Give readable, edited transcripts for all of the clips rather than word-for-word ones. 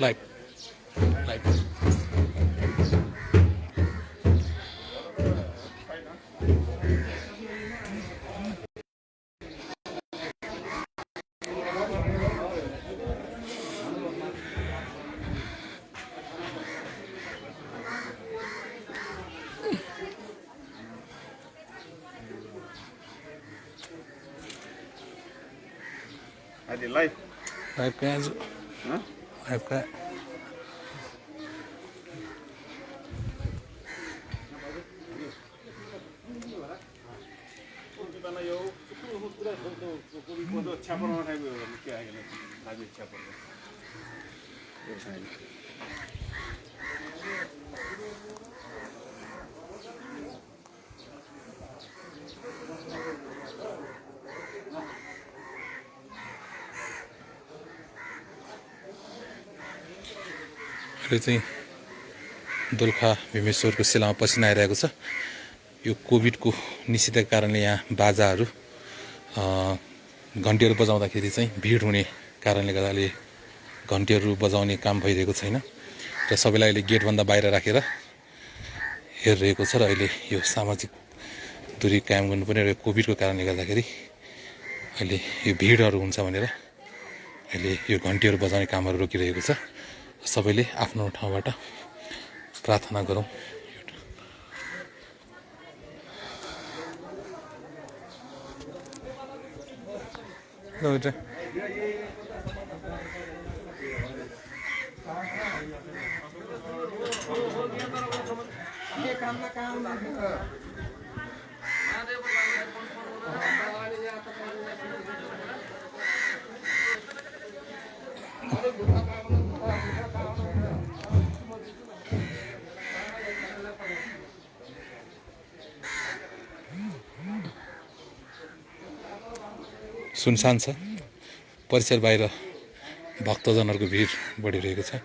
Live live Ada live. Live कहाँ आज Hah? Live कहाँ Karena yo, itu sudah kopi kodo campur orang itu mesti aja nih, lagi campur. अहिले चाहिँ दोलखा भीमेश्वरको सेलामा पसिना आइरहेको छ। यो कोभिडको निषेधका कारणले यहाँ बाजाहरू घन्टीहरू बजाउँदाखेरि चाहिँ भिड हुने कारणले गर्दा घन्टीहरू बजाउने काम भइरहेको छैन र सबैलाई अहिले गेटभन्दा बाहिर राखेर हेरिरहेको छ। र अहिले यो सामाजिक दूरी कायम गर्नुपर्ने र कोभिडको कारणले गर्दाखेरि अहिले यो भिडहरू हुन्छ भनेर अहिले यो घन्टीहरू बजाउने कामहरू रोकिरहेको छ। सबैले आफ्नो ठाउँबाट प्रार्थना गरौँ। सुनसान छ परिसर बाहिर भक्तजनहरूको भिड बढिरहेको छ।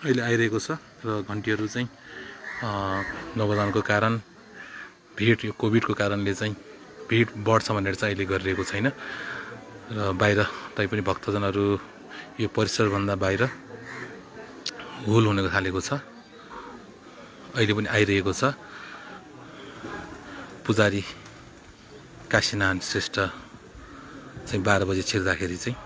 अहिले आइरहेको छ र घन्टीहरू चाहिँ नबजाउनुको कारण भिड यो कोभिडको कारणले चाहिँ भिड बढ्छ भनेर चाहिँ अहिले गरिरहेको छैन र बाहिर तैपनि भक्तजनहरू यो परिसरभन्दा बाहिर हुल हुन थालेको छ। अहिले पनि आइरहेको छ। पुजारी काशीनारायण श्रेष्ठ चाहिँ 12 बजे छिर्दाखेरि चाहिँ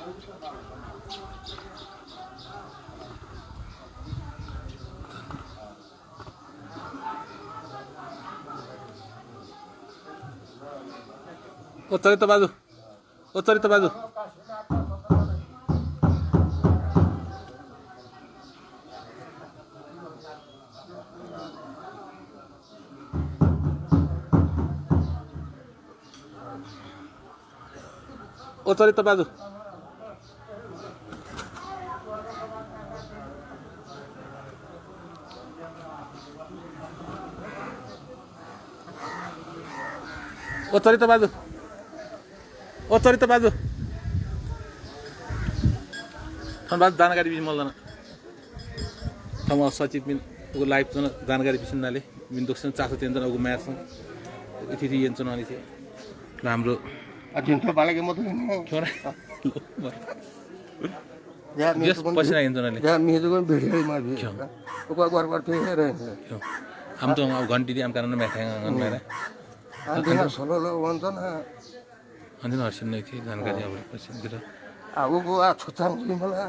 ओ चरित्र बाजु, ओ चरित्र बाजु। ओ चरित्र बाजु। ओ चरित्र बाजु। ओ चरित्र बाजु। बाजु जानकारी बिच मल्दैन थम सचिव मिन उगो लाइभ जन जानकारी बिसिन्नाले मिन दोक्सन चासो तेन्जन उगो म्यास इति येन्चन अनि चाहिँ हाम्रो अत्यन्त बालके मत क्यों ना यस पसिना येन्चनले या मेरो पनि भिडियो मा भिडियो उको गरबर फेर हम तो अब घंटी दी हम कारण में बैठे हैं मेरे अन्तिम सोलो भन्छ न अन्तिम हर्षिन नहीं थी जानकारी अब पसिन गिर उको आ छुचाङ मलाई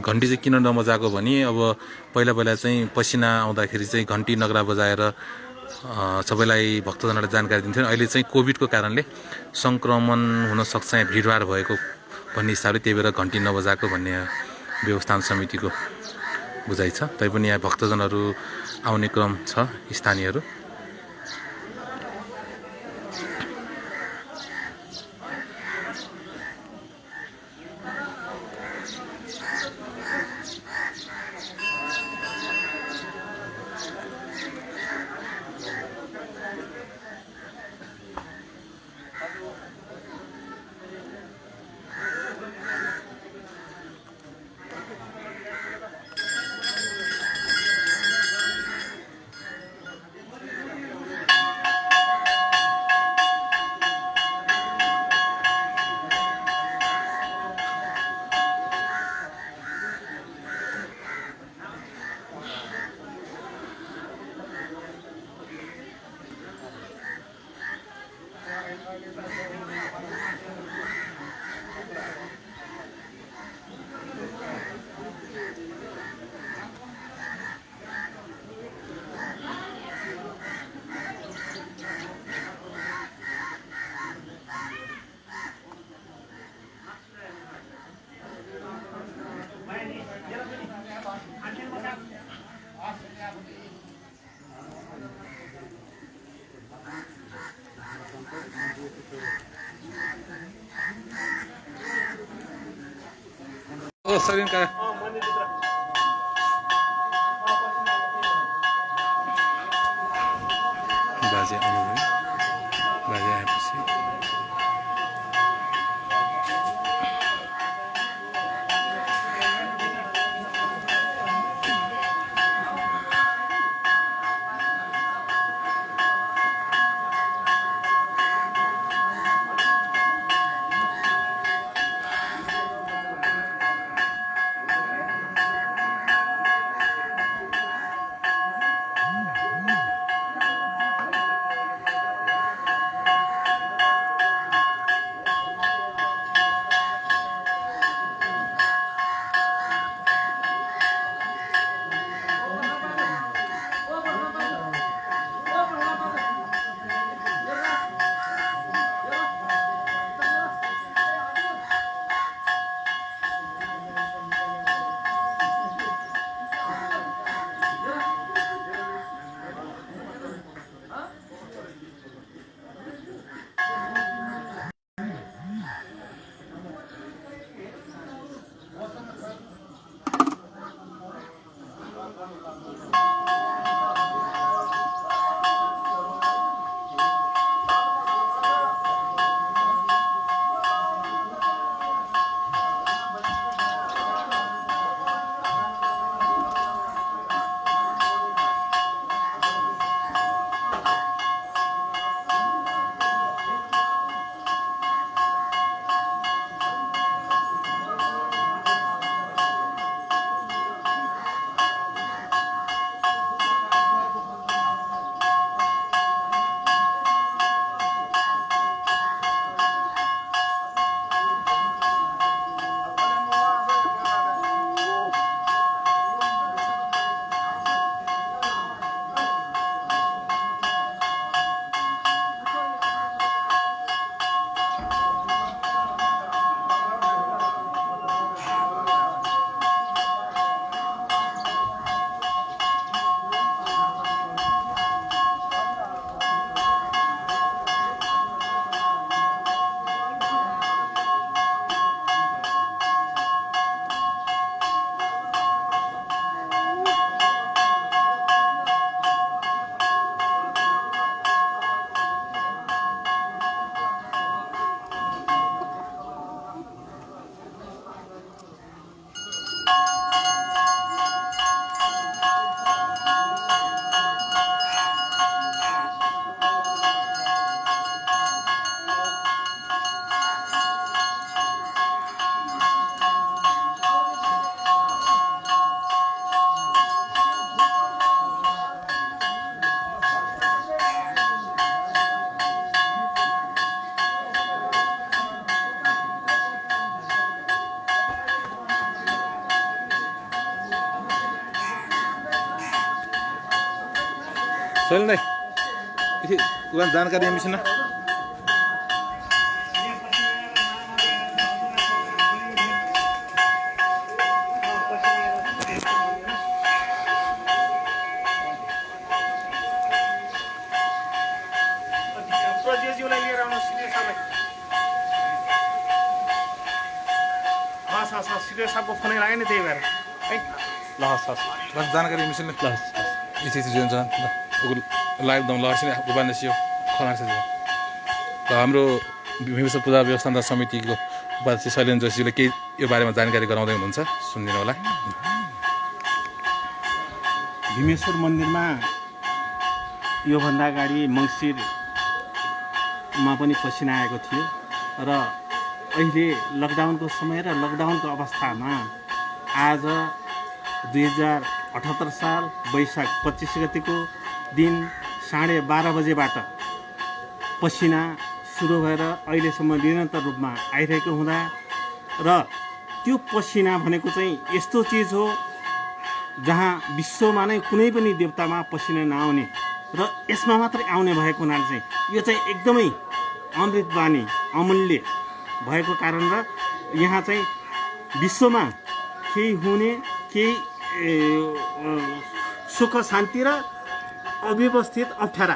घन्टी चाहिँ किन नबजाएको भने अब पहिला पहिला चाहिँ पसिना आउँदाखेरि चाहिँ घन्टी नगरा बजाएर सबैलाई भक्तजनलाई जानकारी दिन्थ्यो। अहिले चाहिँ कोभिडको कारणले सङ्क्रमण हुन सक्छ यहाँ भिडभाड भएको भन्ने हिसाबले त्यही भएर घन्टी नबजाएको भन्ने व्यवस्थापन समितिको बुझाइ छ। तैपनि यहाँ भक्तजनहरू आउने क्रम छ स्थानीयहरू। ओ सरिन का बाजे आउनुभयो। बाजे आएपछि सोहेल दाई इथे उहाँ जानकारी मिसन ना प्रज्वलजीलाई लिएर आउनु सिधै साहबलाई हस् हस् हस् सिधै साहबको फोनै लाग्यो नि त्यही भएर है ल हस् हस् बस जानकारी मिसन ल इथे जुन छ लाइभ दम लहर सिने उबान्ने सियो खनार छ र हाम्रो विश्व पूजा व्यवस्थापन समितिको उपाध्यक्ष शैलेन्द्र जोशीले केही यो बारेमा जानकारी गराउँदै हुनुहुन्छ सुनिदिनु होला भीमेश्वर मन्दिरमा योभन्दा अगाडि मङ्सिरमा पनि पसिना आएको थियो र अहिले लकडाउनको समय र लकडाउनको अवस्थामा आज 2078 साल वैशाख 25 गतिको दिन 12:30 बजेबाट पसिना सुरु भएर अहिलेसम्म निरन्तर रूपमा आइरहेको हुँदा र त्यो पसिना भनेको चाहिँ यस्तो चिज हो जहाँ विश्वमा नै कुनै पनि देवतामा पसिना नआउने र यसमा मात्रै आउने भएको हुनाले चाहिँ यो चाहिँ एकदमै अमृत बानी अमूल्य भएको कारण र यहाँ चाहिँ विश्वमा केही हुने केही सुख शान्ति र अव्यवस्थित अप्ठ्यारा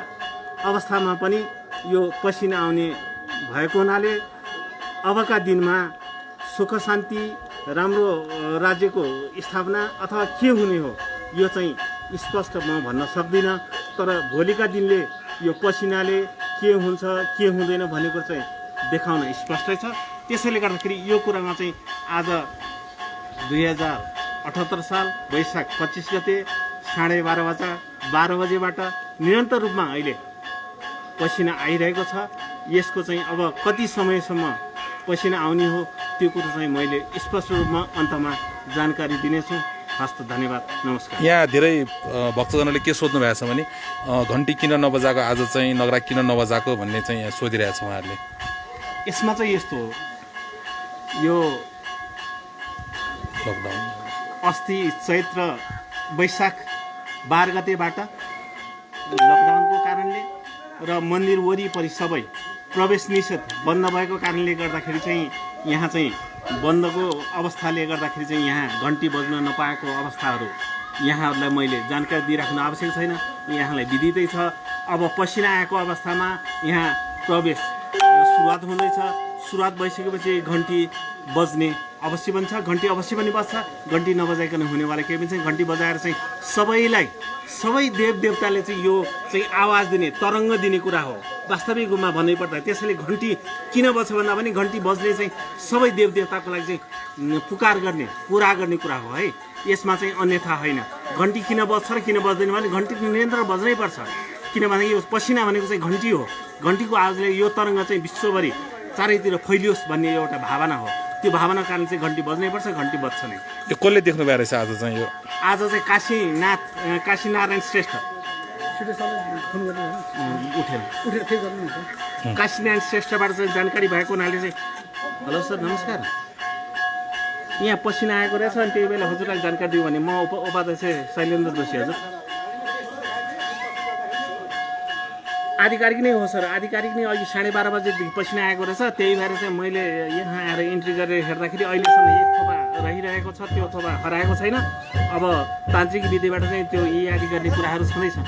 अवस्थामा पनि यो पसिना आउने भएको हुनाले अबका दिनमा सुख शान्ति राम्रो राज्यको स्थापना अथवा के हुने हो यो चाहिँ स्पष्ट म भन्न सक्दिनँ तर भोलिका दिनले यो पसिनाले के हुन्छ के हुँदैन भन्ने कुरो चाहिँ देखाउन स्पष्टै छ त्यसैले गर्दाखेरि यो कुरामा चाहिँ आज 2078 साल वैशाख 25 गते 12:30 बजेबाट निरन्तर रूपमा अहिले पसिना आइरहेको छ यसको चाहिँ अब कति समयसम्म पसिना आउने हो त्यो कुरो चाहिँ मैले स्पष्ट रूपमा अन्तमा जानकारी दिनेछु हस्त धन्यवाद नमस्कार यहाँ धेरै भक्तजनले के सोध्नु भएको छ भने घन्टी किन नबजाएको आज चाहिँ नगरा किन नबजाएको भन्ने चाहिँ यहाँ सोधिरहेको छ उहाँहरूले यसमा चाहिँ यस्तो हो यो लकडाउन अस्ति चैत्र वैशाख 12 गतेबाट लकडाउनको कारणले र मन्दिर वरिपरि सबै प्रवेश निषेध बन्द भएको कारणले गर्दाखेरि चाहिँ यहाँ चाहिँ बन्दको अवस्थाले गर्दाखेरि चाहिँ यहाँ घन्टी बज्न नपाएको अवस्थाहरू यहाँहरूलाई मैले जानकारी दिइराख्नु आवश्यक छैन यहाँलाई विदितै छ अब पसिना आएको अवस्थामा यहाँ प्रवेश सुरुवात हुँदैछ सुरुवात भइसकेपछि घन्टी बज्ने अवश्य पनि छ, घन्टी अवश्य पनि बज्छ। घन्टी नबजाइकन हुनेवाला केही पनि छैन। घन्टी बजाएर चाहिँ सबै देवदेवताले चाहिँ यो चाहिँ आवाज दिने, तरङ्ग दिने कुरा हो वास्तविक रूपमा भन्नुपर्दा। त्यसैले घन्टी किन बज्छ भन्दा पनि घन्टी बज्ने चाहिँ सबै देवदेवताको लागि चाहिँ पुकार गर्ने, पुरा गर्ने कुरा हो है। यसमा चाहिँ अन्यथा होइन। घन्टी किन बज्छ र किन बज्दैन भने घन्टी निरन्तर बज्नै पर्छ, किनभने यो पसिना भनेको चाहिँ घन्टी हो। घन्टीको आवाजले यो तरङ्ग चाहिँ विश्वभरि चारैतिर फैलियोस् भन्ने एउटा भावना हो। त्यो भावनाको कारण चाहिँ घन्टी बज्नै पर्छ, घन्टी बज्छ नै। यो कसले देख्नु भएको रहेछ आज चाहिँ यो? आज चाहिँ काशीनारायण श्रेष्ठ उठेर काशीनारायण श्रेष्ठबाट चाहिँ जानकारी भएको हुनाले चाहिँ हेलो सर नमस्कार, यहाँ पसिना आएको रहेछ अनि त्यही बेला हजुरलाई जानकारी दियो भने म उपाध्यक्ष शैलेन्द्र जोशी हजुर। आधिकारिक नै हो सर, आधिकारिक नै। अघि 12:30 बजेदेखि पसिना आएको रहेछ, त्यही भएर चाहिँ मैले यहाँ आएर इन्ट्री गरेर हेर्दाखेरि अहिलेसम्म एक थोपा रहिरहेको छ, त्यो थोपा हराएको छैन। अब तान्त्रिक विधिबाट चाहिँ त्यो यी आदि गर्ने कुराहरू छँदैछ है।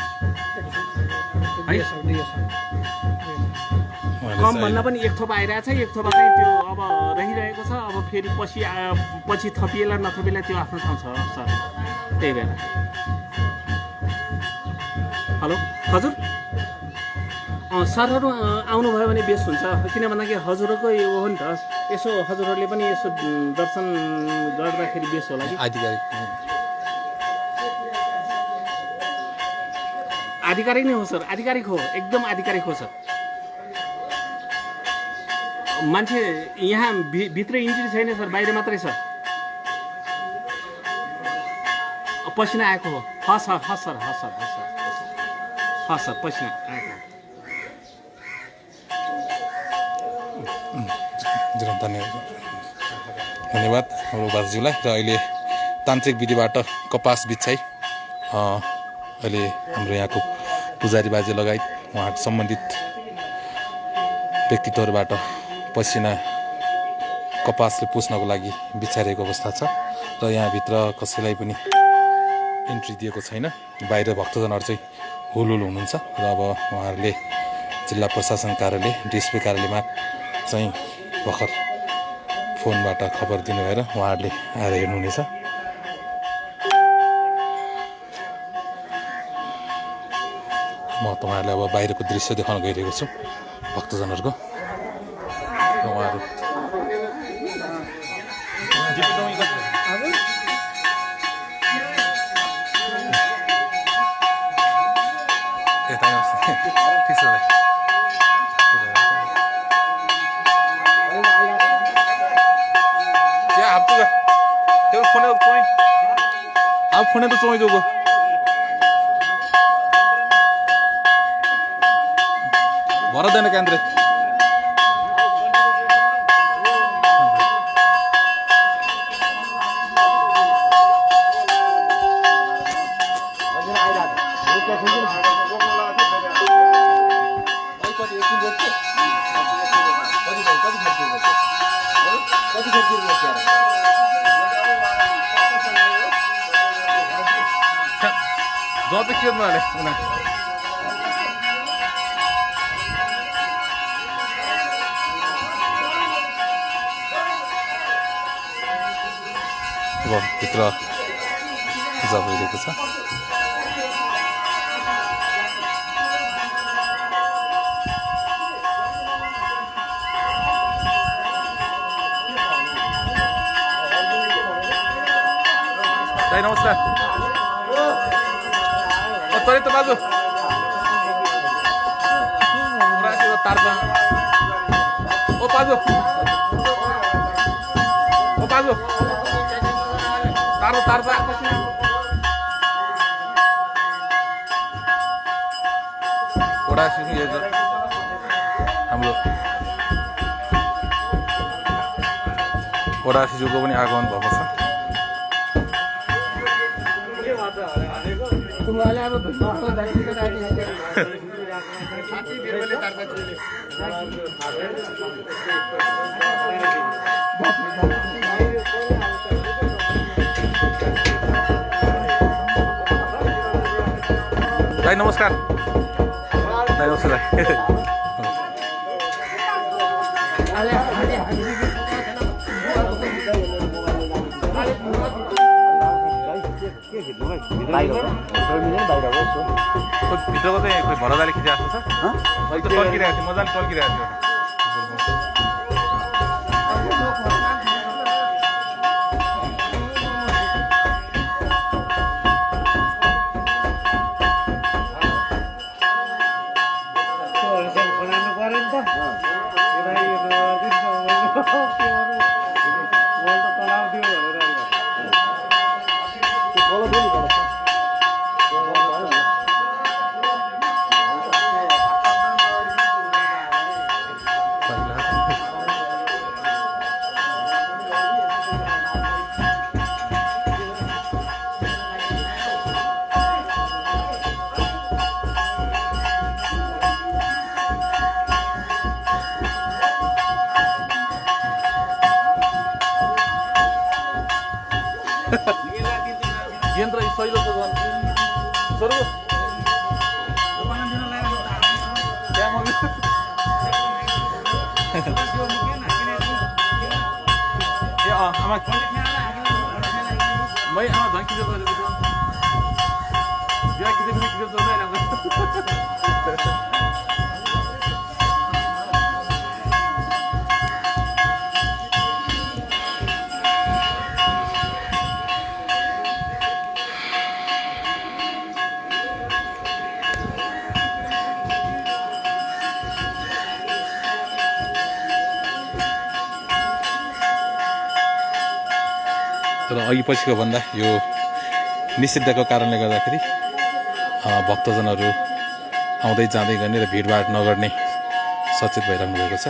कम भन्दा पनि एक थोपा आइरहेको छ, एक थोपा चाहिँ त्यो अब रहिरहेको छ। अब फेरि पछि थपिएला नथपिएला त्यो आफ्नो ठाउँ छ सर। त्यही भएर हेलो हजुर, सरहरू आउनुभयो भने बेस हुन्छ, किन भन्दाखेरि हजुरको यो हो नि त। यसो हजुरहरूले पनि यसो दर्शन गर्दाखेरि बेस होला कि। आधिकारिक नै हो सर, आधिकारिक हो, एकदम आधिकारिक हो सर। मान्छे यहाँ भित्र इन्ट्री छैन सर, बाहिर मात्रै छ। पसिना आएको हो। हस् सर पसिना आएको। धन्यवाद हाम्रो बाजुलाई। र अहिले तान्त्रिक विधिबाट कपास बिछाइ अहिले हाम्रो यहाँको पुजारी बाजे लगायत उहाँ सम्बन्धित व्यक्तित्वहरूबाट पसिना कपासले पुस्नको लागि बिछाइरहेको अवस्था छ। र यहाँभित्र कसैलाई पनि इन्ट्री दिएको छैन। बाहिर भक्तजनहरू चाहिँ हुलहुल हुनुहुन्छ। र अब उहाँहरूले जिल्ला प्रशासन कार्यालय डिएसपी कार्यालयमा चाहिँ भर्खर फोनबाट खबर दिनु भएर उहाँहरूले आएर हेर्नुहुनेछ। म तपाईँहरूलाई अब बाहिरको दृश्य देखाउन गइरहेको छु भक्तजनहरूको। उहाँहरू ठिक छ भाइ। फोन तो चोई दोगो भर देना केंद्र Zote kiyo male una. Wow, भित्र पूजा भइरहेको छ। दाइ नमस्कार। तरी तो बाजू तार ओ बाजू तार ओडा हाम्रो ओडा शिशुको पनि आगमन भएको छ। दाइ नमस्कार। दाइ नमस्कार। भित्रको चाहिँ खोइ भरदाले खिचेको छ अहिले त टल्किरहेको थियो मजाले टल्किरहेको थियो यन्त्र सहिलो छ सर ए आमा मै आमा धन्की दिएको बिहा तर अघि पछिको भन्दा यो निषिद्धको कारणले गर्दाखेरि भक्तजनहरू आउँदै जाँदै गर्ने र भिडभाड नगर्ने सचेत भइरहनु भएको छ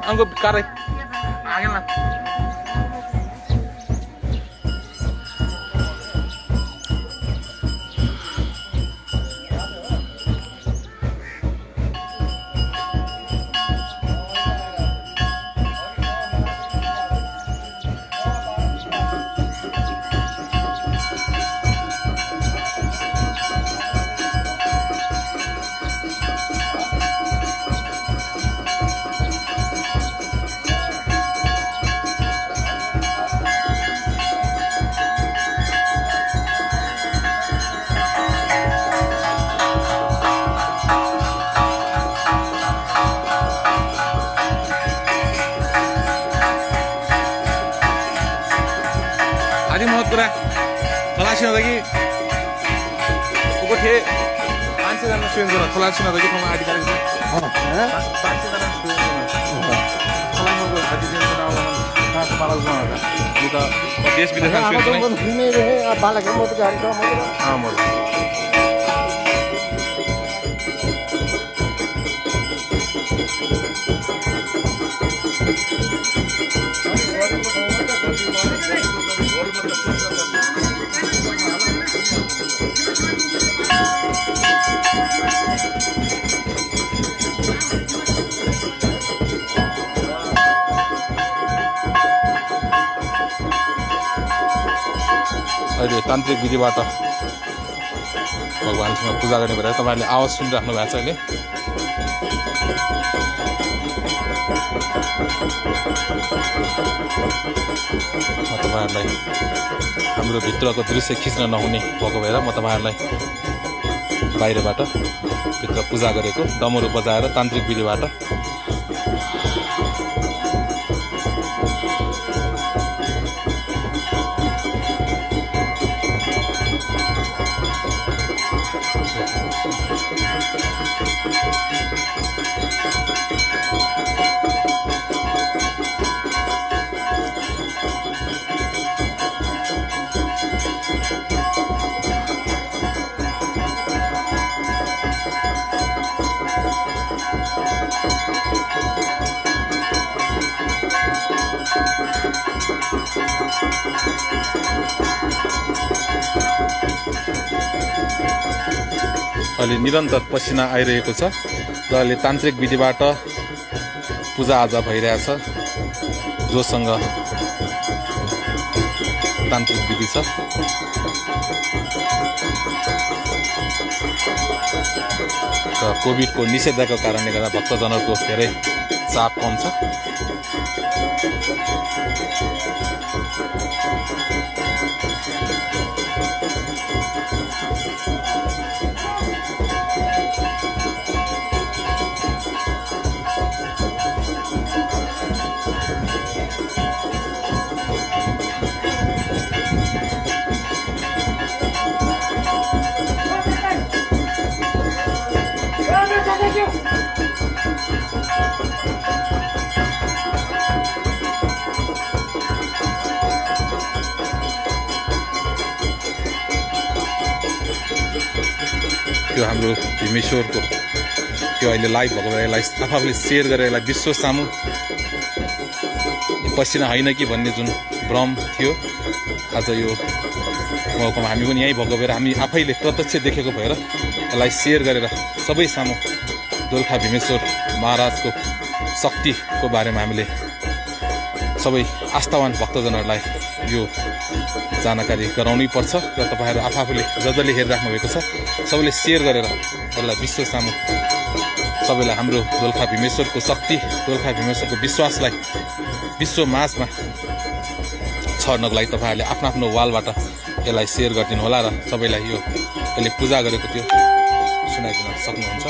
Anggap kare. Angin lah. आदि महत्पुरा खोलासी नदगी उको थे 500 जना स्टुडेन्ट जरा खोलासी नदगी ठाउँमा आधिकारिक छ 500 जना स्टुडेन्ट खोलामा आदि जना आउन पालाउ जना यो त देश विदेशका स्टुडेन्ट नै रहे बालक म त गाडी छ म अहिले तान्त्रिक विधिबाट भगवान्सँग पूजा गर्ने भएर तपाईँहरूले आवाज सुनिराख्नु भएको छ अहिले। म तपाईँहरूलाई हाम्रो भित्रको दृश्य खिच्न नहुने भएको भएर म तपाईँहरूलाई बाहिरबाट भित्र पूजा गरेको डमरू बजाएर तान्त्रिक विधिबाट अहिले निरन्तर पसिना आइरहेको छ र अहिले तान्त्रिक विधिबाट पूजाआजा भइरहेछ। जोसँग तान्त्रिक विधि छ र कोभिडको निषेधाज्ञाको कारणले गर्दा भक्तजनहरूको धेरै चाप कम छ। त्यो हाम्रो भीमेश्वरको त्यो अहिले लाइभ भएको भएर यसलाई आफूले सेयर गरेर यसलाई विश्व सामु पसिना होइन कि भन्ने जुन भ्रम थियो आज यो मौकामा हामी पनि यहीँ भएको भएर हामी आफैले प्रत्यक्ष देखेको भएर यसलाई सेयर गरेर सबै सामु दोलखा भीमेश्वर महाराजको शक्तिको बारेमा हामीले सबै आस्थावान भक्तजनहरूलाई यो जानकारी गराउनै पर्छ र तपाईँहरू आफूले जसले हेरिराख्नु भएको छ सबैले सेयर गरेर यसलाई विश्व सामु सबैलाई हाम्रो दोलखा भीमेश्वरको शक्ति दोलखा भीमेश्वरको विश्वासलाई विश्व माझमा छर्नको लागि तपाईँहरूले आफ्नो वालबाट यसलाई सेयर गरिदिनु होला र सबैलाई यो यसले पूजा गरेको त्यो सुनाइदिन सक्नुहुन्छ।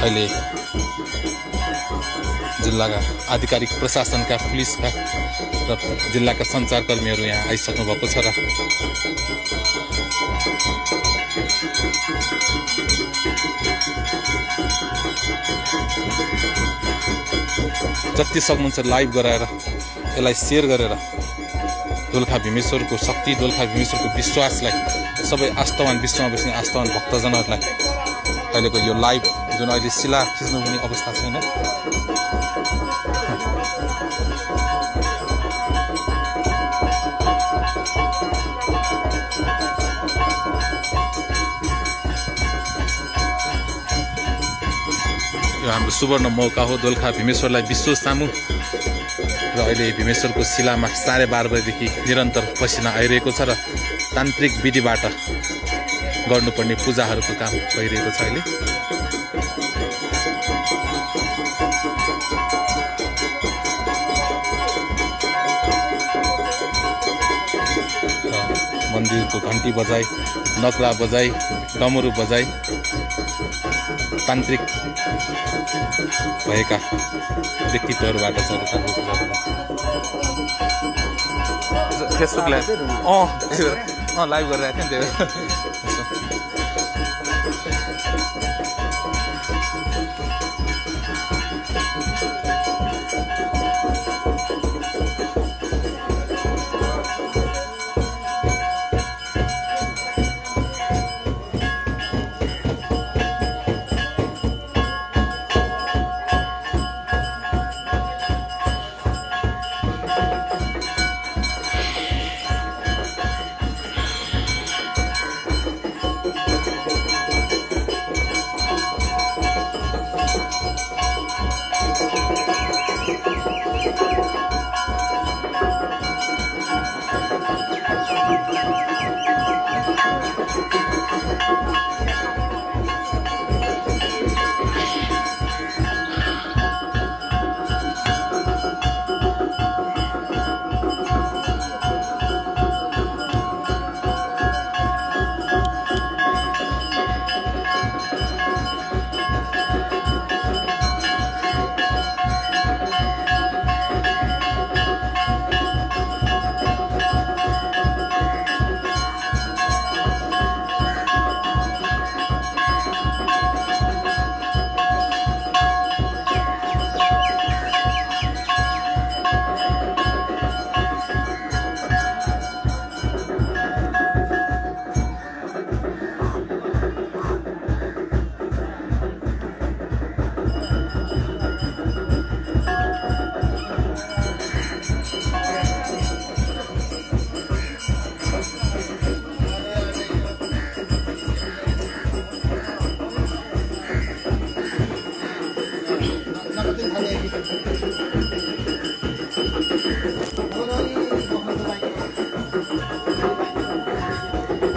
अहिले जिल्लाका आधिकारिक प्रशासनका पुलिसका र जिल्लाका सञ्चारकर्मीहरू यहाँ आइसक्नु भएको छ र जति सक्नुहुन्छ लाइभ गराएर यसलाई सेयर गरेर दोलखा भीमेश्वरको शक्ति दोलखा भीमेश्वरको विश्वासलाई सबै आस्थावान विश्वमा बस्ने आस्थावान भक्तजनहरूलाई अहिलेको यो लाइभ जुन अहिले शिला खिच्नु हुने अवस्था छैन यो हाम्रो सुवर्ण मौका हो दोलखा भीमेश्वरलाई विश्व सामु र अहिले भीमेश्वरको शिलामा 12:30 बजेदेखि निरन्तर पसिना आइरहेको छ र तान्त्रिक विधिबाट गर्नुपर्ने पूजाहरूको काम भइरहेको छ। अहिले मन्दिरको घन्टी बजाई नक्रा बजाई डमरू बजाई तान्त्रिक भएका व्यक्तित्वहरूबाट फेसबुक लाइभ लाइभ गरिरहेको थिएँ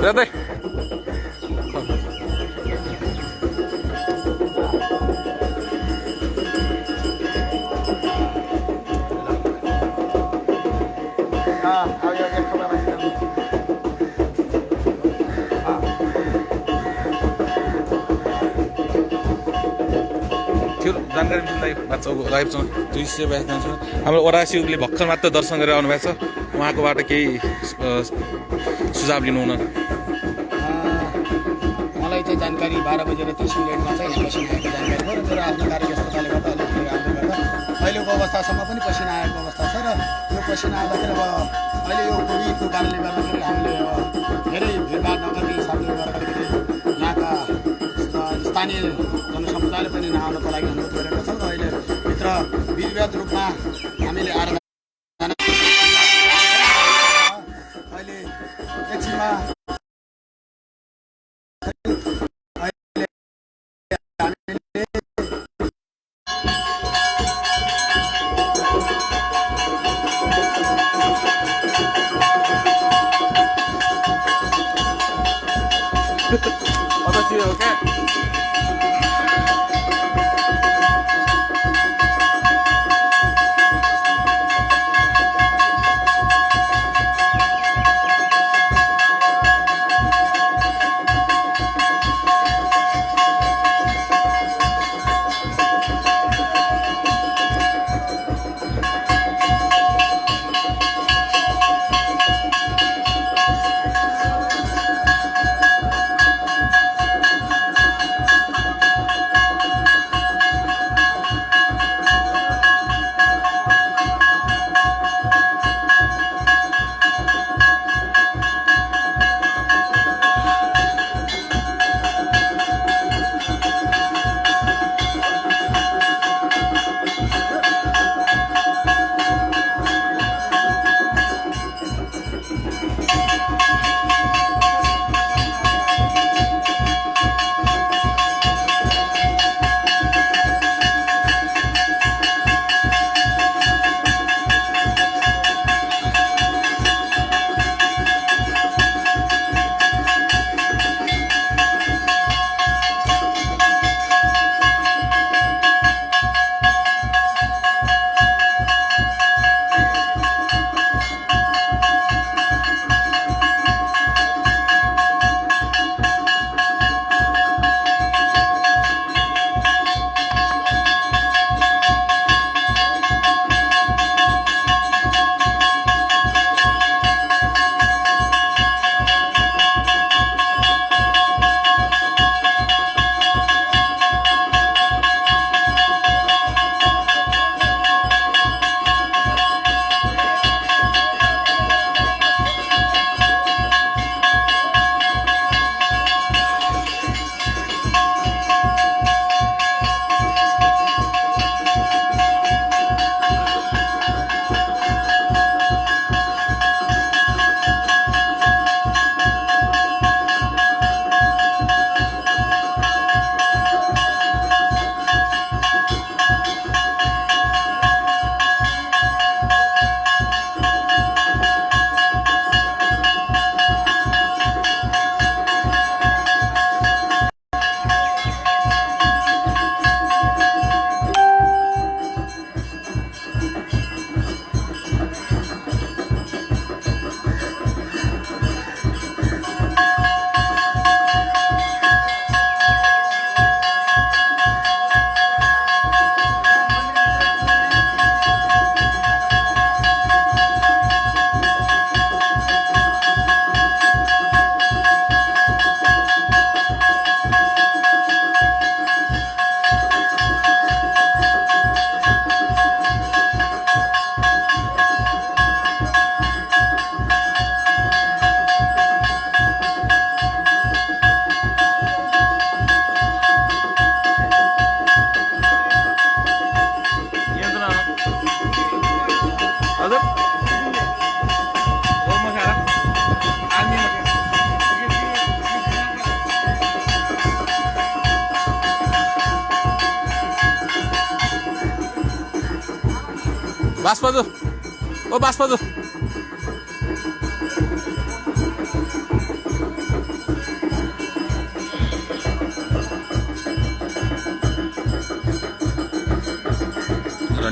ज्यादै जानकारी मिल्दै बाच्चाको लाइभसँग 282 छ हाम्रो ओरासीले भर्खर मात्र दर्शन गरेर आउनुभएको छ उहाँकोबाट केही सुझाव लिनु हुन मलाई चाहिँ जानकारी 12 बजेर 30 मिनेटमा चाहिँ यहाँ पसिना आएको जानकारी भयो र मेरो आफ्नो कार्यव्यस्तताले गर्दा अलिकति आउँदै गर्दा अहिलेको अवस्थासम्म पनि पसिना आएको अवस्था छ र यो पसिना आउँदाखेरि अब अहिले यो कोभिडको कारणले गर्दाखेरि हामीले धेरै भिडभाड नगर्ने हिसाबले गर्दाखेरि यहाँका स्थानीय जनसमुदायले पनि नआउनको लागि अनुरोध गरेका छौँ र अहिले भित्र विधिवत रूपमा हामीले आराधना अहिले एकछिनमा बास्पाजु ओ बास्पाजु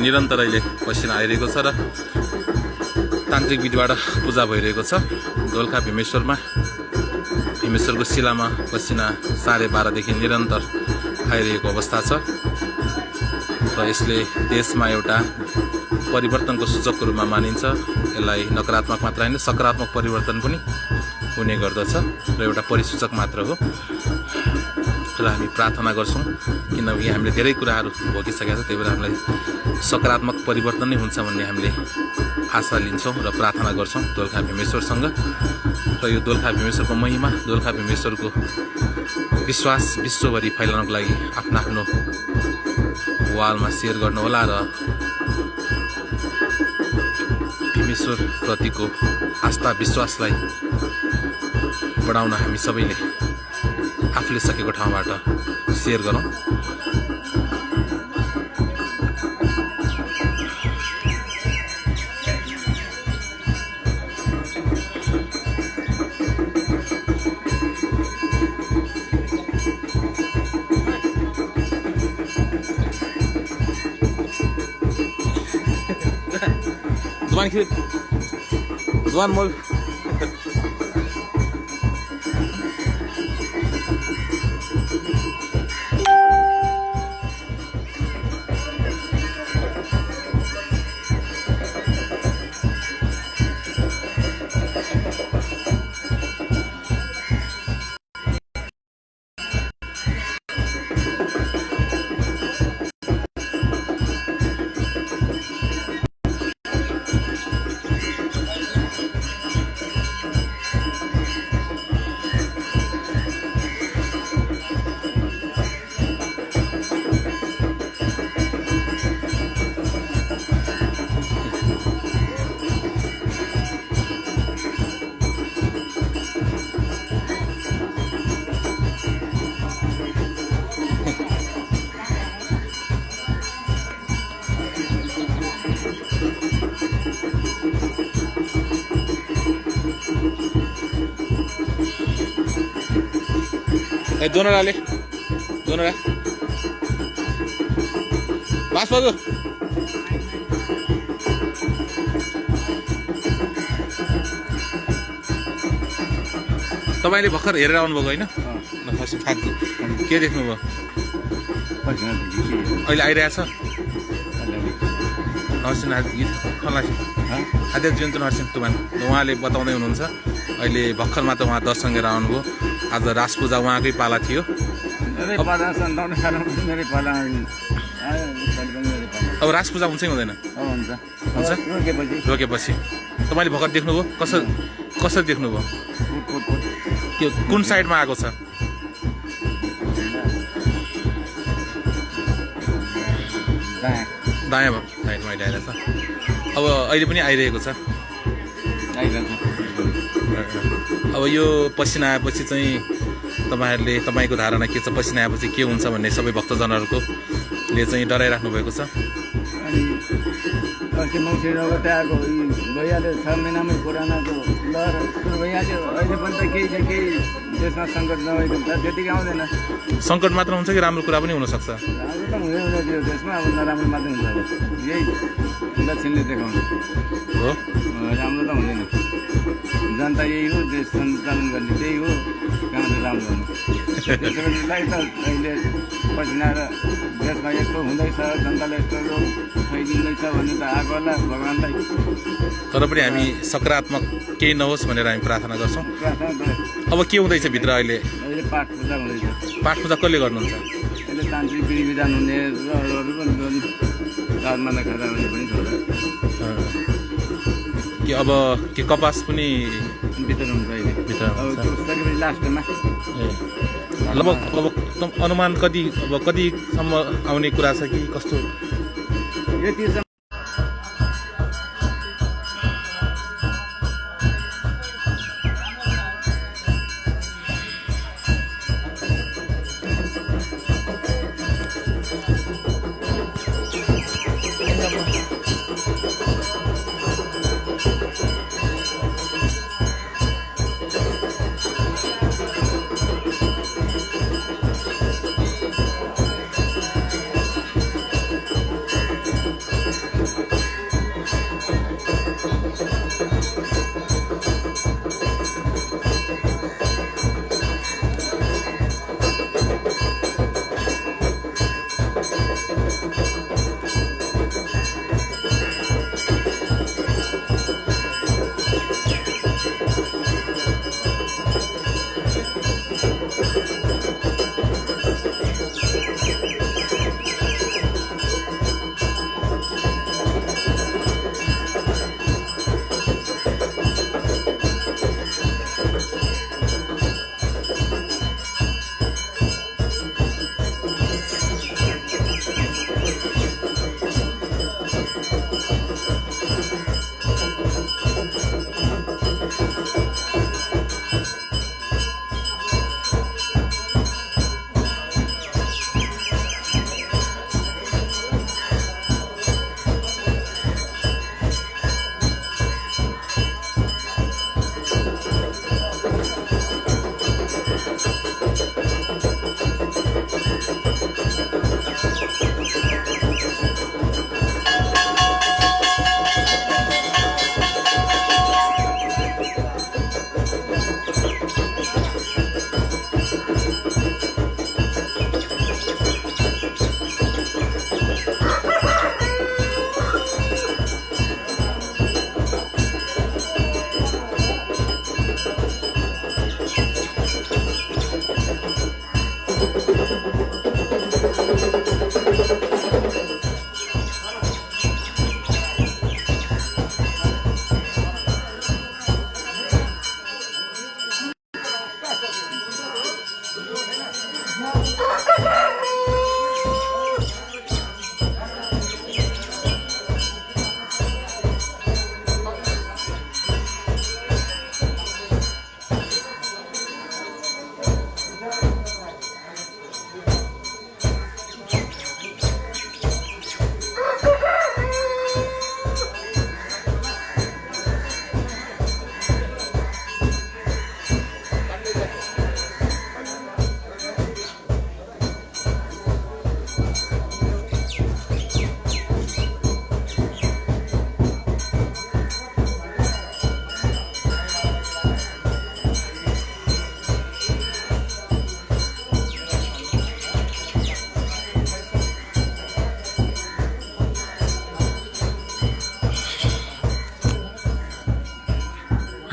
निरन्तर अहिले पसिना आइरहेको छ र तान्त्रिक विधिबाट पूजा भइरहेको छ दोलखा भीमेश्वरमा। भीमेश्वरको शिलामा पसिना 12:30 देखि निरन्तर आइरहेको अवस्था छ र यसले देशमा एउटा परिवर्तनको सूचकको रूपमा मानिन्छ। यसलाई नकारात्मक मात्र होइन सकारात्मक परिवर्तन पनि हुने गर्दछ र एउटा परिसूचक मात्र हो र हामी प्रार्थना गर्छौँ किनकि हामीले धेरै कुराहरू भोगिसकेका छौँ। त्यही भएर हामीलाई सकारात्मक परिवर्तन नै हुन्छ भन्ने हामीले आशा लिन्छौँ र प्रार्थना गर्छौँ दोलखा भीमेश्वरसँग। र यो दोलखा भीमेश्वरको महिमा दोलखा भीमेश्वरको विश्वास विश्वभरि फैलाउनको लागि आफ्नो आफ्नो वालमा सेयर गर्नुहोला र भीमेश्वर प्रतिको आस्था विश्वासलाई बढाउन हामी सबैले आफूले सकेको ठाउँबाट सेयर गरौँ। Duan mol. दोनों डाले दोनों डाल बस बस तपाईले भर्खर हेरेर आउनुभएको हैन नखसी थाक के देख्नुभयो अहिले आइरहेछ नरसिंह गीत खलासी अध्यक्ष जयन्त नरसिंह तुमान उहाँले बताउँदै हुनुहुन्छ अहिले भर्खर मात्र उहाँ दर्शन गरेर आउनुभयो। आज रास पूजा उहाँकै पाला थियो। अब रास पूजा हुन्छ कि हुँदैन? हुन्छ रोकेपछि तपाईँले भर्खर देख्नुभयो कसरी देख्नुभयो? त्यो कुन साइडमा आएको छ? दायाँ साइडमा अहिले आइरहेछ। अब अहिले पनि आइरहेको छ। अब यो पसिना आएपछि चाहिँ तपाईँको धारणा के छ? पसिना आएपछि के हुन्छ भन्ने सबै भक्तजनहरूले चाहिँ डराइराख्नु भएको छ। अस्ति मङ्सिर आएको भइहाल्यो 6 महिनामै कोरोनाको लहर सुरु भइहाल्यो। अहिले पनि त केही देशमा सङ्कट नभएको हुन्छ त्यतिकै आउँदैन। सङ्कट मात्र हुन्छ कि राम्रो कुरा पनि हुनसक्छ? राम्रो त हुँदैन त्यो देशमा अब नराम्रो मात्रै हुन्छ। अब यही दक्षिणले देखाउनु हो राम्रो त हुँदैन। जनता यही हो देश सञ्चालन गर्ने त्यही हो कहाँ त राम्रो हुनु। त्यसलाई त अहिले पसिना र देशमा यस्तो हुँदैछ जनताले यस्तो रोग फैलिँदैछ भन्ने त आएको होला भगवान्लाई। तर पनि हामी सकारात्मक केही नहोस् भनेर हामी प्रार्थना गर्छौँ। प्रार्थना अब के हुँदैछ भित्र अहिले? अहिले पाठ पूजा हुँदैछ। पाठ पूजा कसले गर्नुहुन्छ? अहिले तान्त्रिक विधि विधान हुने र अरू पनि चारमा नखाँदा हुने पनि छ। कि अब के कपास पनि भित्र हुन्छ अहिले भित्र अब त्यो सकेपछि लास्टमा लगभग अनुमान कतिसम्म आउने कुरा छ कि कस्तो? यति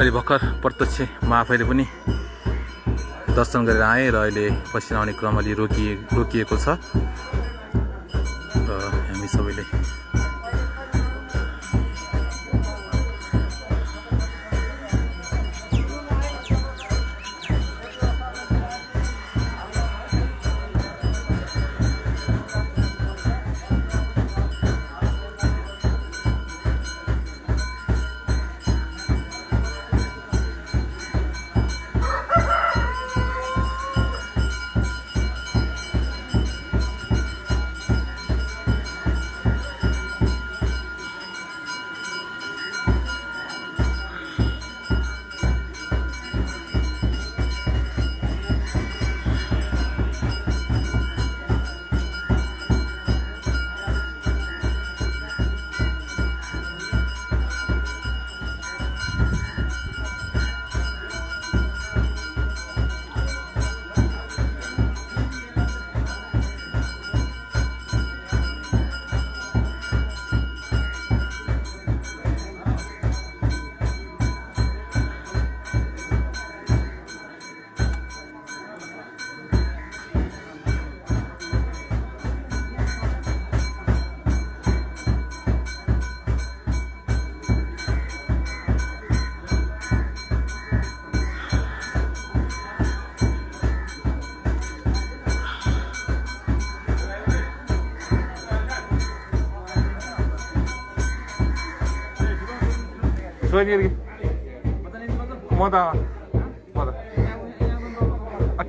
अहिले भर्खर प्रत्यक्ष म आफैले पनि दर्शन गरेर आएँ र अहिले पसिना आउने क्रम अलि रोकिएको छ र हामी सबैले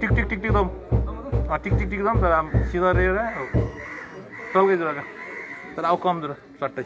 टिक टिक टिक टिक दम टिक टिक टिक दम तर सीधा रहेगा चल गई जरा तर आओ कम जरा सट्टा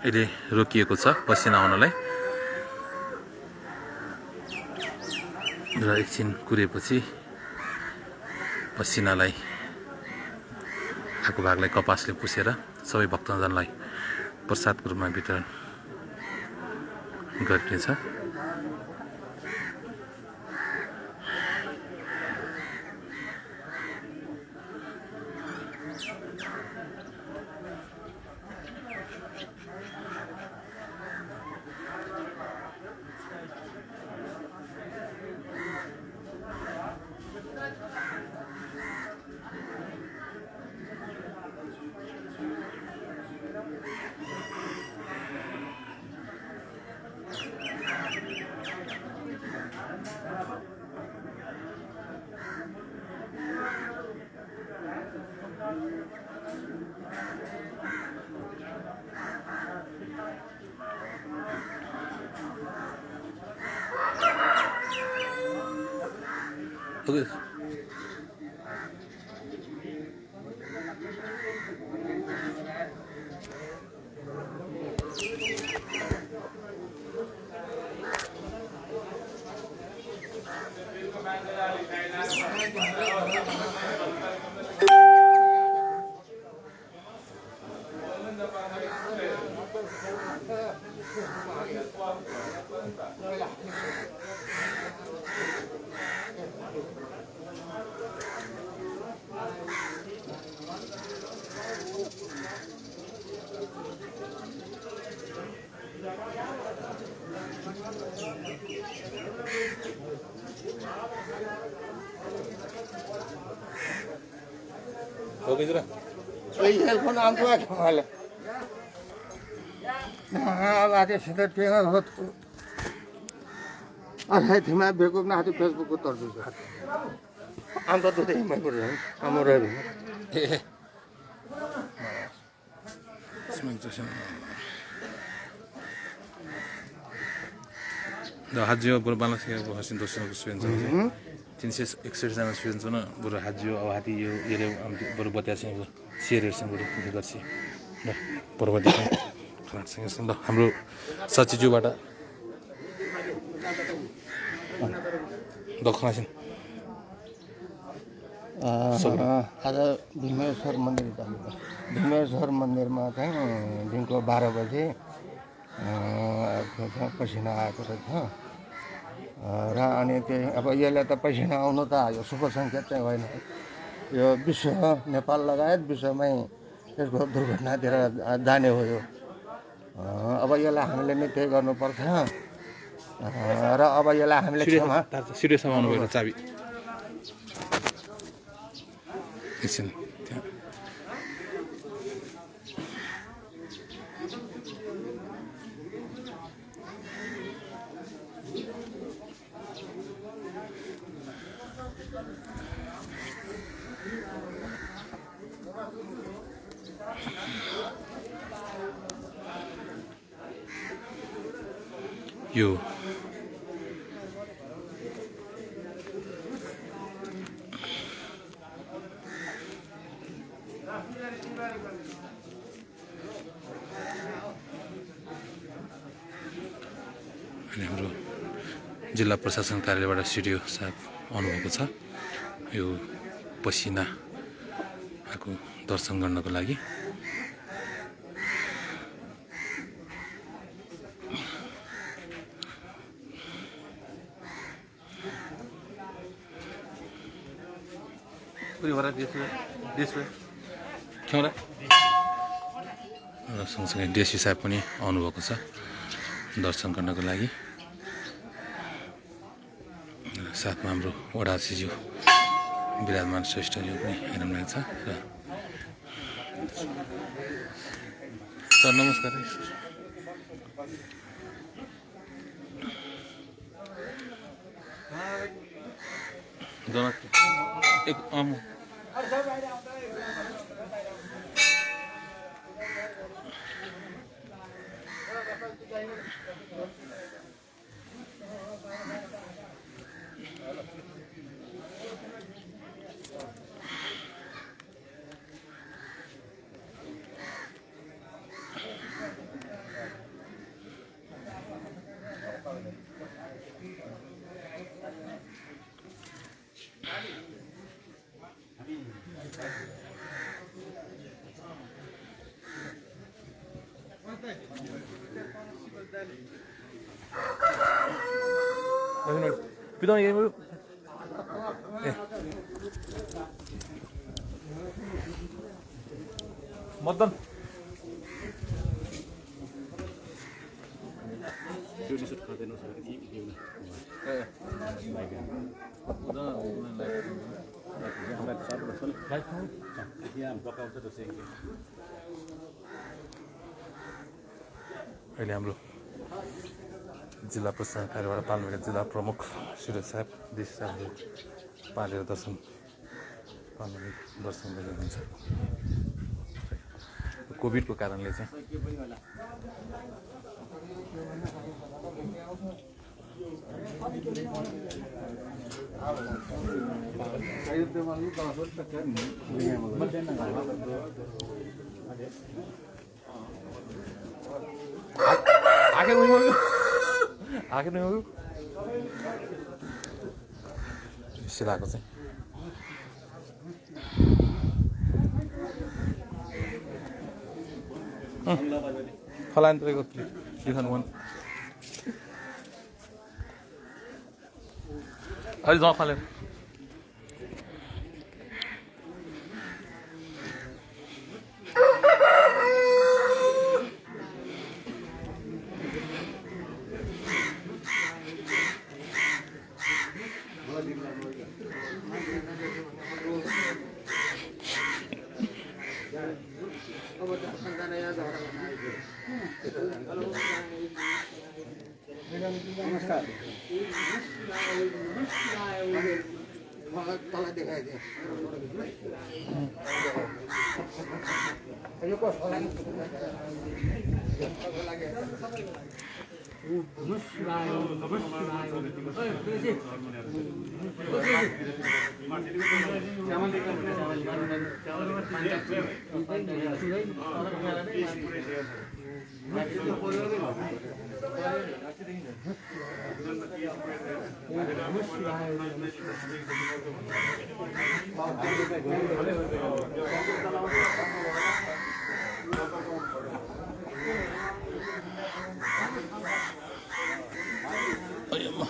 अहिले रोकिएको छ पसिना आउनलाई र एकछिन कुरेपछि पसिनालाई आएको भागलाई कपासले पुसेर सबै भक्तजनलाई प्रसादको रूपमा वितरण गरिनेछ। Okay. हो गई जरा हेडफोन आमको वाले अब आते सीधे टेंगा हो अरे थिमा बेको ना हाथी फेसबुक को तोड़ दूंगा आम तो दे मैं कर रहा हूं हम रह रहे हैं इसमें तो द हाजियो बुरबाला से हसिन दोस्तों को सुन 361जना स्टुडेन्ट छ न बरु हात जो अब हाती यो हेऱ्यो बरु बत्या चाहिँ सेयरहरूसँग बरु उयो गर्छ ल पर्वती खराबसँग ल हाम्रो सचिज्यूबाट दक्षिण आज भीमेश्वर मन्दिर जानु भीमेश्वर मन्दिरमा चाहिँ दिनको 12 बजे पसिना आएको रहेछ र अनि त्यही अब यसले त पसिना आउनु त यो शुभ सङ्केत चाहिँ होइन यो विश्व नेपाल लगायत विश्वमै यसको दुर्घटनातिर जाने हो यो अब यसलाई हामीले नै त्यही गर्नुपर्छ र अब यसलाई हामीले क्षमा सिरियसमा आउनुभयो चाबी एकछिन त्यहाँ यो अनि हाम्रो जिल्ला प्रशासन कार्यालयबाट सिडिओ साहब आउनुभएको छ यो पसिनाको दर्शन गर्नको लागि र सँगसँगै डिएसपी साहब पनि आउनुभएको छ दर्शन गर्नको लागि साथमा हाम्रो वडा सिज्यू विराजमान श्रेष्ठज्यू पनि हेर्नुभएको छ र सर नमस्कार एक पिताउनु यही मतदान अहिले हाम्रो जिल्ला प्रशासन कार्यालयबाट पाल्नुका जिल्ला प्रमुख सुरेश साहब डिसी साहबले पालेर दर्शन गरिरहन्छ कोभिडको कारणले चाहिँ आखिर सिलाएको चाहिँ फलान तपाईँको दिखाउनु मन अहिले जमा फालेर नमस्कार तल देखाइदिए यो कसको लागि अय्यम्मा।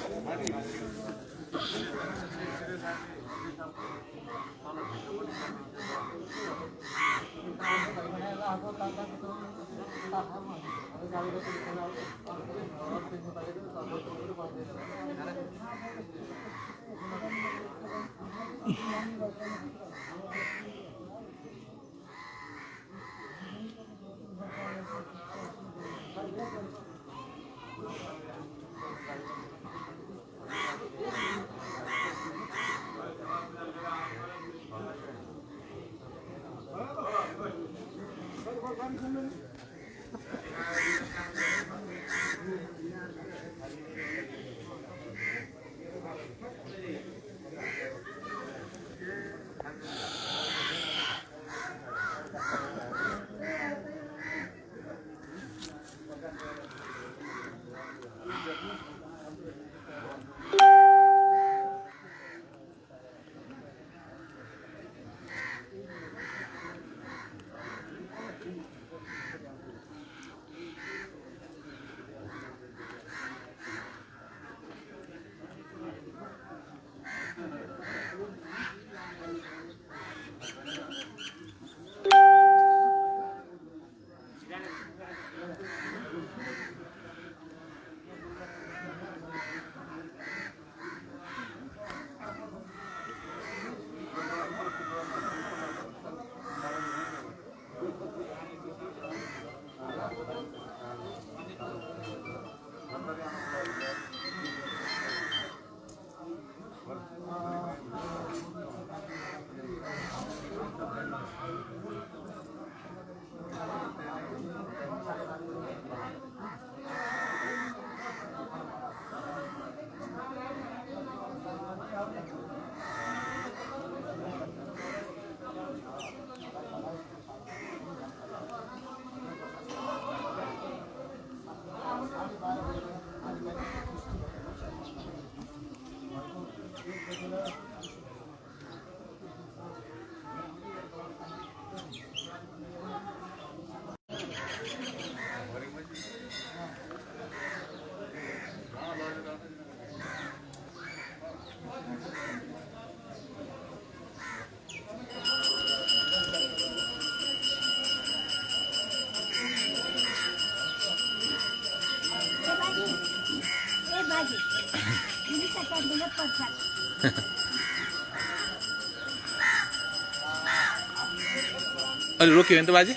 अलि रोक्यो भने त बाजे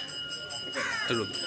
रोक्यो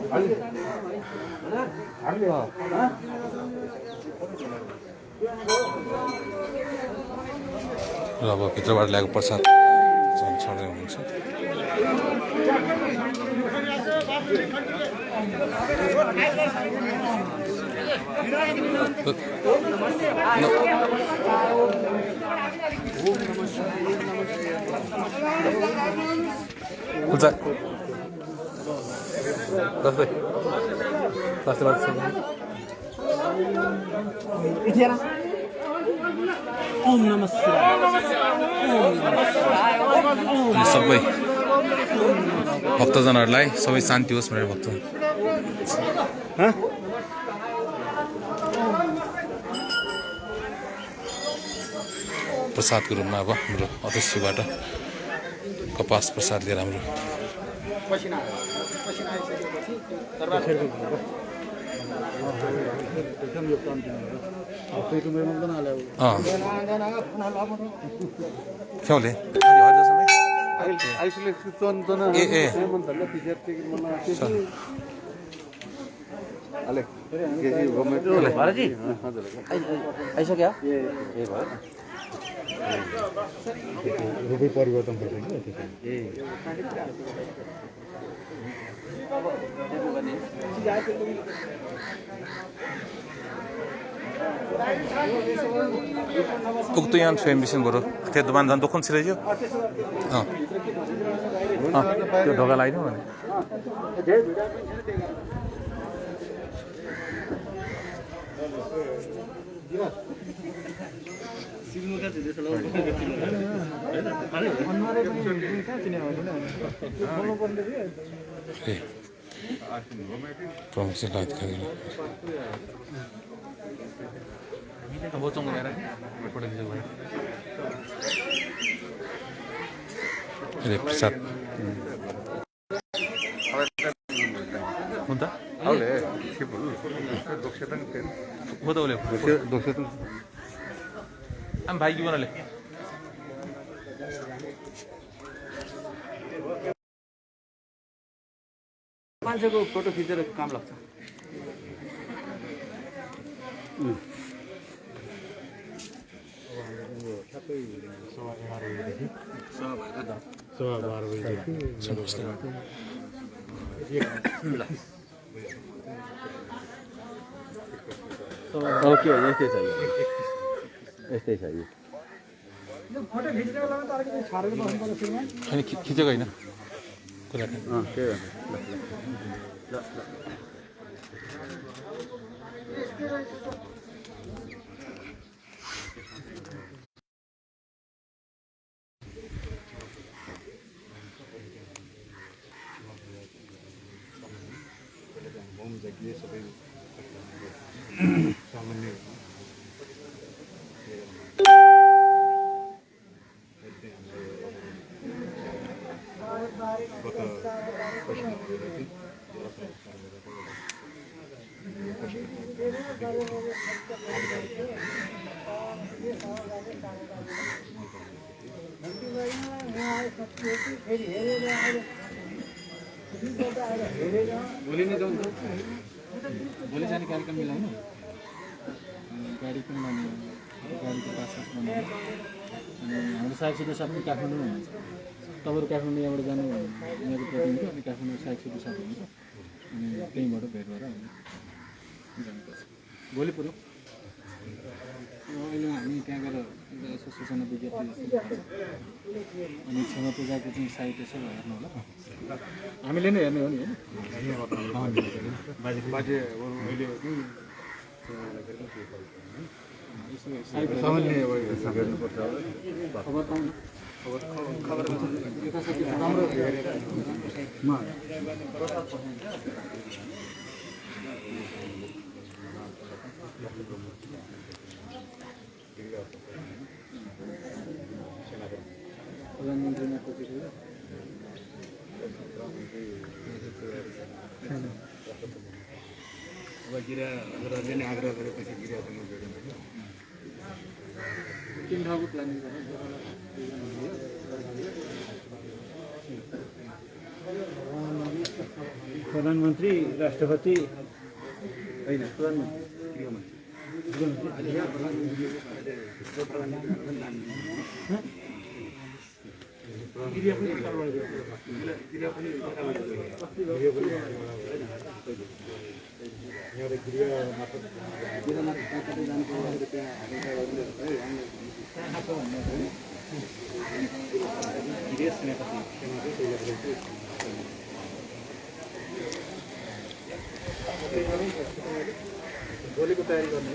र अब भित्रबाट ल्याएको प्रसाद छँदै हुनुहुन्छ। खुल्चा जस्तै ओम नमः शिवाय। सबै भक्तजनहरूलाई सबै शान्ति होस् भनेर भक्त प्रसादको रूपमा अब हाम्रो अध्यक्षबाट कपास प्रसाद लिएर हाम्रो क्याउले ए ए आइसक्यो परिवर्तन Puktu yan fem bisin guru. Te duman dan dokun sirejo. Ah. Ah, त्यो ढोका लगाइदिउँ भने प्रमोसन लाइट खाने अब चंगो मेरा पड़े दिया भाई अरे प्रसाद होता आवले शिपुल दोक्षतन के होता बोले दोक्षतन हम भाई की बनाले मान्छेको फोटो खिचेर काम लाग्छ ओके यस्तै चाहियो यस्तै चाहियो फोटो खिच्नेको लागि त अलिकति छाडेर बस्नुपर्छ सुरुमा अनि खिचेको हैन कुरा त्यही हो भोलि नै जाउँ भोलि जाने कार्यक्रम मिलाउनु गाडी पनि लाने गाडीको पासपोर्ट बनाउनु अनि हाम्रो सागसब्जी सबै काठमाडौँ हुन्छ तपाईँहरू काठमाडौँ यहाँबाट जानु मेरो प्रतिनिधि अनि काठमाडौँ सागसब्जी साथ हुन्छ अनि त्यहीँबाट भेट भएर जानुपर्छ भोलि पुऱ्याउँ अहिले हामी त्यहाँ गएर यसो सूचना विज्ञप्ति जस्तो अनि क्षमा पूजाको चाहिँ साइट यसो हेर्नु होला हामीले नै हेर्ने हो नि प्रधानमन्त्रीमा खोजेको अब गिराहरूले नै आग्रह गरेपछि गिरासँग जोडिन्छ 3 ठाउँको प्लानिङ गरेर प्रधानमन्त्री राष्ट्रपति होइन भोलिको तयारी गर्ने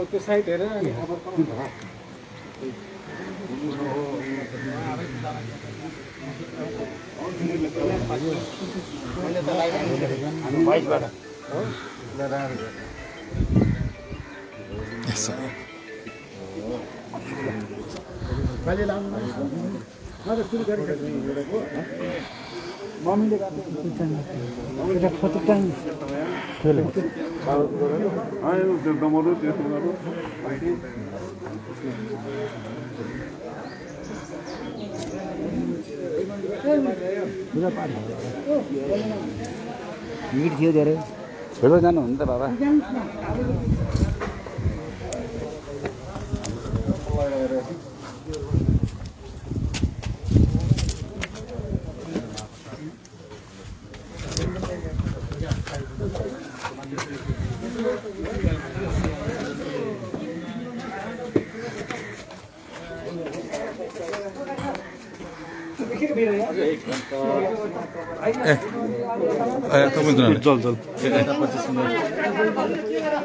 त्यो साइट हेरेर मम्मीले भिड थियो धेरै छोडेर जानुहुन्न त बाबा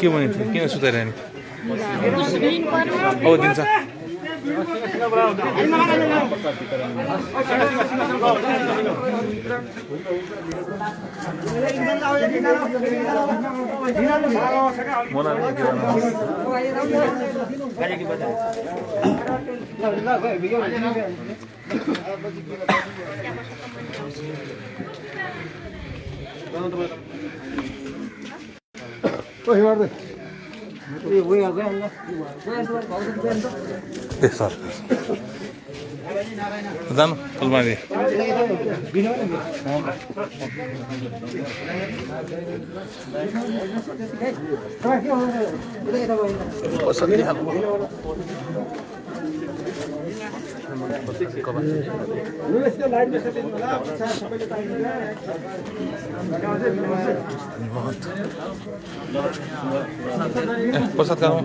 के भने किन सुताइरहने अब दिन्छ सर जानु फुलबारी प्रसाद खानु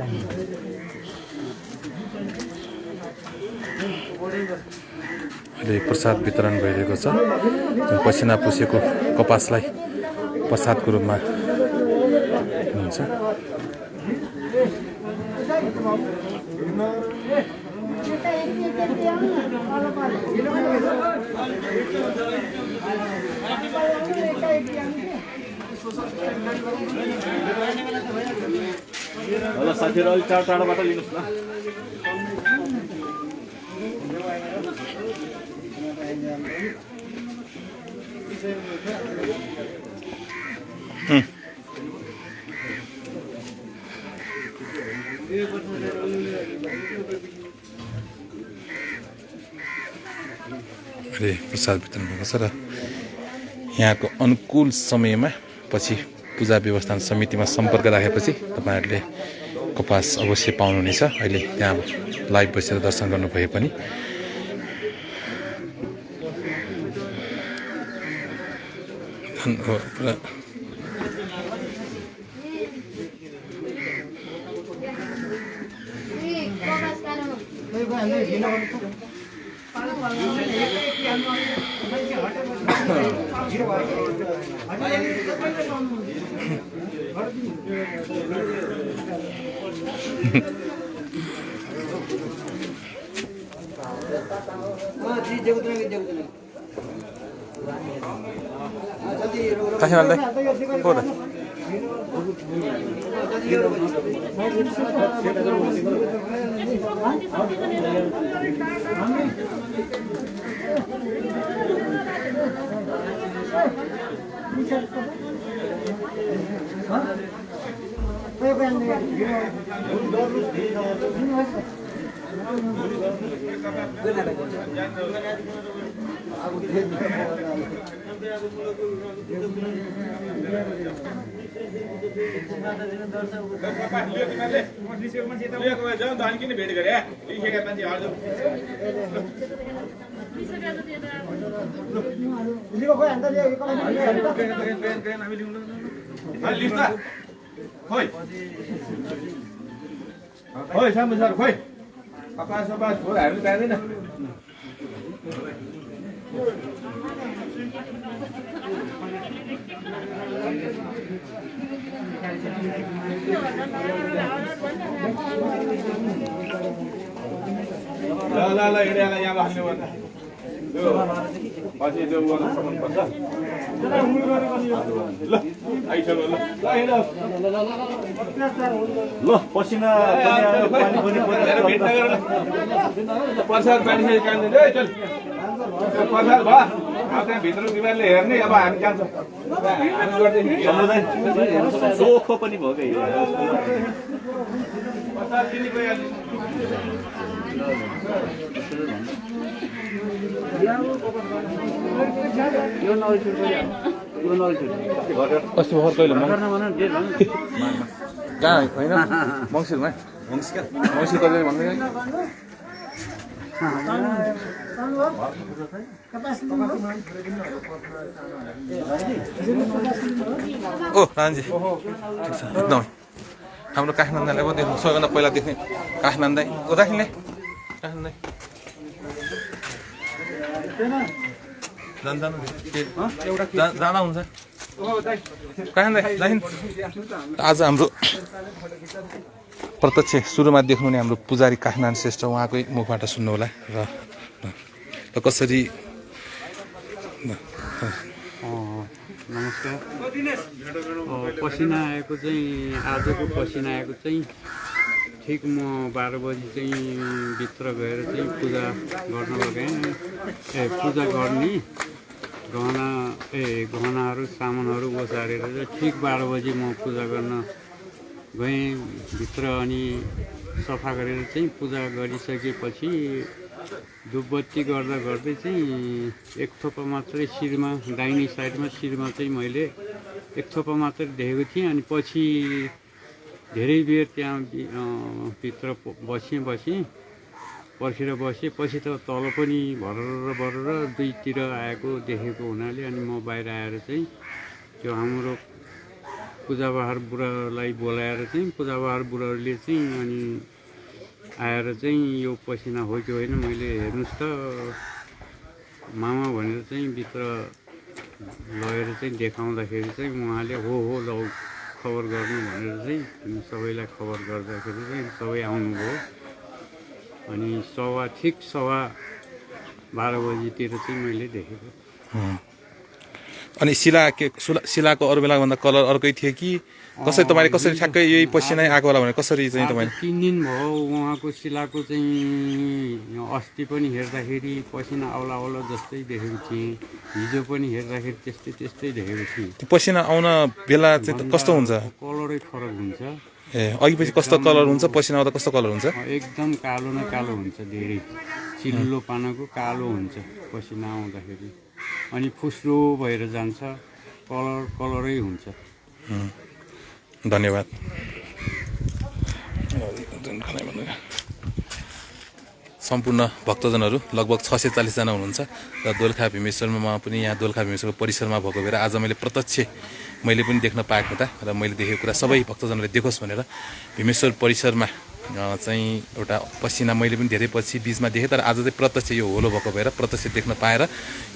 अहिले प्रसाद वितरण भइरहेको छ पसिना पुसेको कपासलाई प्रसादको रूपमा हुन्छ होला साथीहरु अलि टाढाबाट लिनुस् न अहिले प्रसाद वितरण भएको छ र यहाँको अनुकूल समयमा पछि पूजा व्यवस्थापन समितिमा सम्पर्क राखेपछि तपाईहरुले कपास अवश्य पाउनुहुनेछ। अहिले त्यहाँ लाइभ बसेर दर्शन गर्नु भए पनि झन् हो पुरा कहाँ हाल्दै हो त भेट गरे लेखेका मान्छे हाल्दो खोइ सामु सर खोइ आकाश आकाश हो हामी जाँदैन ल ल हिँडेला यहाँ बस्ने भन्दा पछि त्यो गर्नुपर्छ ल आइसक्यो ल पसिना प्रसाद पानी काट्दैन है चल प्रसाद भयो अब त्यहाँ भित्र तिमीहरूले हेर्ने अब हामी जान्छौँ हामी गर्दै सोखो पनि भयो कि प्रसाद दिने गइहाल्छ अस्ति भर्खर कहिले कहाँ होइन मङ्सिरमा मङ्सिर कहिले भन्दै ओ राजी ठिक छ एकदमै हाम्रो काठमाडौँलाई पो देख्नु सबैभन्दा पहिला देख्ने काठमाडौँ ओ राखिने काठमाडौँ जाँदा हुन्छ आज हाम्रो प्रत्यक्ष सुरुमा देख्नुहुने हाम्रो पुजारी काखनारायण श्रेष्ठ उहाँकै मुखबाट सुन्नु होला र कसरी नमस्कार पसिना आएको चाहिँ आजको पसिना आएको चाहिँ ठिक म 12 बजी चाहिँ भित्र गएर चाहिँ पूजा गर्न लगाएँ पूजा गर्ने गहनाहरू सामानहरू ओसारेर चाहिँ ठिक 12 बजी म पूजा गर्न गएँ भित्र अनि सफा गरेर चाहिँ पूजा गरिसकेपछि धुपबत्ती गर्दा गर्दै चाहिँ एक थोपा मात्रै शिरमा दाहिने साइडमा शिरमा चाहिँ मैले एक थोपा मात्रै देखेको थिएँ अनि पछि धेरै बेर त्यहाँ भित्र बसेँ पर्खेर बसेँ पछि त तल पनि भरर दुईतिर आएको देखेको हुनाले अनि म बाहिर आएर चाहिँ त्यो हाम्रो पूजाबहार बुढालाई बोलाएर चाहिँ पूजाबहार बुढाहरूले चाहिँ अनि आएर चाहिँ यो पसिना हो कि होइन मैले हेर्नुहोस् त मामा भनेर चाहिँ भित्र लगेर चाहिँ देखाउँदाखेरि चाहिँ उहाँले हो ल खबर गर्नु भनेर चाहिँ सबैलाई खबर गर्दाखेरि चाहिँ सबै आउनुभयो अनि ठिक 12:15 बजीतिर चाहिँ मैले देखेको अनि शिलाको अरू बेलाभन्दा कलर अर्कै थियो कि कसरी तपाईँले कसरी ठ्याक्कै यही पसिनै आएको होला भने कसरी चाहिँ तपाईँले 3 दिन भयो उहाँको शिलाको चाहिँ अस्ति पनि हेर्दाखेरि पसिना आउला जस्तै देखेको थिएँ हिजो पनि हेर्दाखेरि त्यस्तै देखेको थिएँ त्यो पसिना आउन बेला चाहिँ कस्तो हुन्छ कलरै फरक हुन्छ अघि पछि कस्तो कलर हुन्छ पसिना आउँदा कस्तो कलर हुन्छ एकदम कालो न कालो हुन्छ धेरै चिल्लो पानाको कालो हुन्छ पसिना आउँदाखेरि अनि फुस्रो भएर जान्छ कलरै हुन्छ धन्यवाद सम्पूर्ण भक्तजनहरू लगभग 640 जना हुनुहुन्छ र दोलखा भीमेश्वरमा पनि यहाँ दोलखा भीमेश्वरको परिसरमा भएको भएर आज मैले प्रत्यक्ष मैले पनि देख्न पाएको हुँदा र मैले देखेको कुरा सबै भक्तजनहरूले देखोस् भनेर भीमेश्वर परिसरमा चाहिँ एउटा पसिना मैले पनि धेरै पछि बिचमा देखेँ, तर आज चाहिँ प्रत्यक्ष यो होलो भएको भएर प्रत्यक्ष देख्न पाएर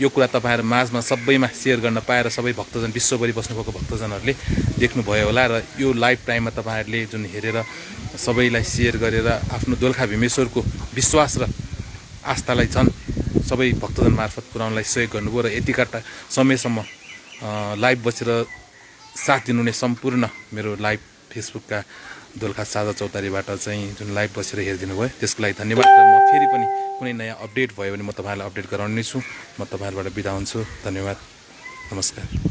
यो कुरा तपाईँहरू माझमा सबैमा सेयर गर्न पाएर सबै भक्तजन विश्वभरि बस्नुभएको भक्तजनहरूले देख्नुभयो होला र यो लाइभ टाइममा तपाईँहरूले जुन हेरेर सबैलाई सेयर गरेर आफ्नो दोलखा भीमेश्वरको विश्वास र आस्थालाई झन् सबै भक्तजन मार्फत पुर्याउनलाई सहयोग गर्नुभयो र यतिका समयसम्म लाइभ बसेर साथ दिनुहुने सम्पूर्ण मेरो लाइभ फेसबुकका दोलखा साझा चौतारीबाट चाहिँ जुन लाइभ बसेर हेरिदिनु भयो त्यसको लागि धन्यवाद। र म फेरि पनि कुनै नयाँ अपडेट भयो भने म तपाईँहरूलाई अपडेट गराउने छु। म तपाईँहरूबाट बिदा हुन्छु। धन्यवाद, नमस्कार।